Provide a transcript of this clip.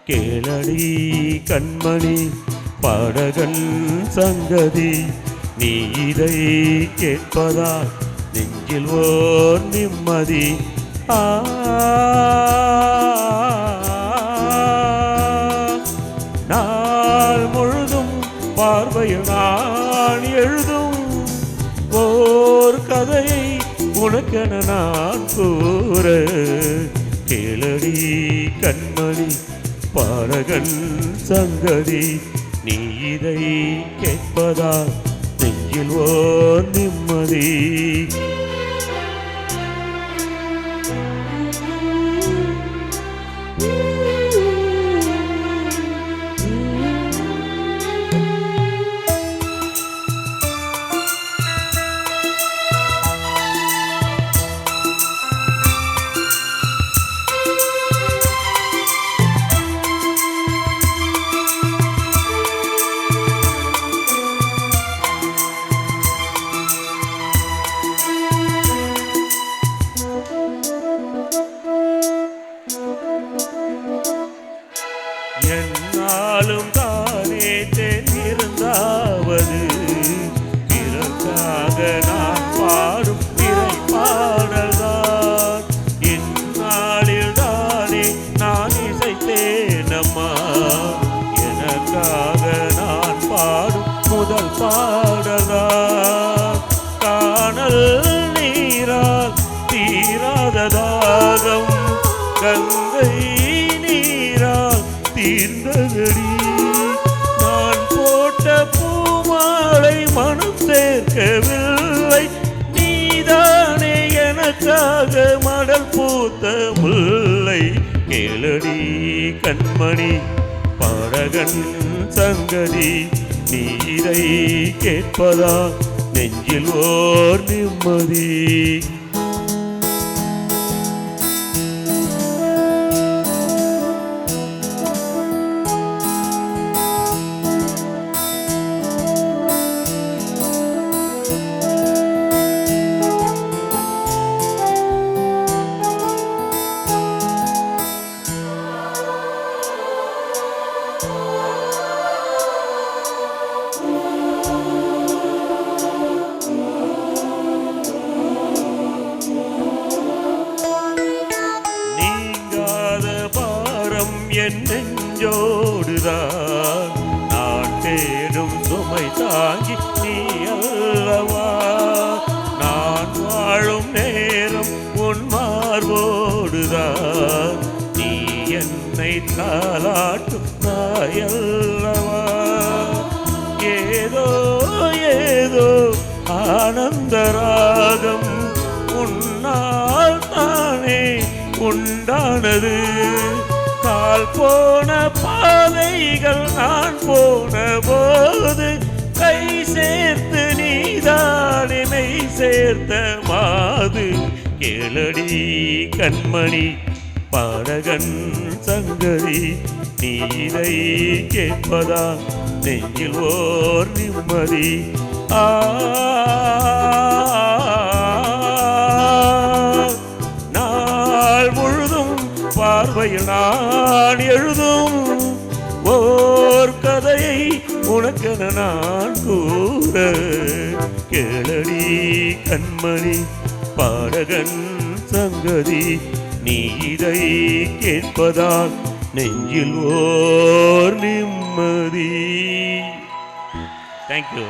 கேளடி கண்மணி பாடகன் சங்கதி, நீ இதை கேட்பதால் நெஞ்சில் ஓர் நிம்மதி. நாள் முழுதும் பார்வையில் நான் எழுதும் ஓர் கதையை உனக்கென நான் கூற. கேளடி கண்மணி பாடகன் சங்கதி, நீ இதை கேட்பதால் நெஞ்சில் ஓர் நிம்மதி. என்னாலும் தானே தெரிந்தாவது பிறக்காக நான் பாடும் பிறை பாடல்தான். இந்நாளில் தானே நான் இசைத்தேனம்மா, எனக்காக நான் பாடும் முதல் பாடல்தான். காணல் நீரால் தீராத தாகம் கங்கை நீரால் தீர்ந்ததடி. நான் போட்ட பூமாலை மனம் சேர்க்கவில்லை, நீதானே எனக்காக மடல் பூத்த முல்லை. கேளடி கண்மணி பாடகன் சங்கதி, நீ இதை கேட்பதா நெஞ்சில் ஓர் நிம்மதி. என் நெஞ்சோடுதான் நான் தேடும் சுமை தாங்கி நீ அல்லவா. நான் வாழும் நேரம் உன் மார்போடுதான், நீ என்னை தாலாட்டும் தாயல்லவா. ஏதோ ஏதோ ஆனந்த ராகம் உன்னால் தானே உண்டானது. கால் போன பாதைகள் நான் போன போது கை சேர்த்து நீதானே மெய் சேர்த்த மாது. கேளடி கண்மணி பாடகன் சங்கதி, நீ இதை கேட்பதா நெஞ்சில் ஓர் நிம்மதி. நாள் முழுதும் பார்வையில் நான் எழுதும் ஓர் கதையை உனக்கென நான் கூற. கேளடி கண்மணி பாடகன் சங்கதி, நீ இதை கேட்பதால் நெஞ்சில் ஓர் நிம்மதி. தேங்க்யூ.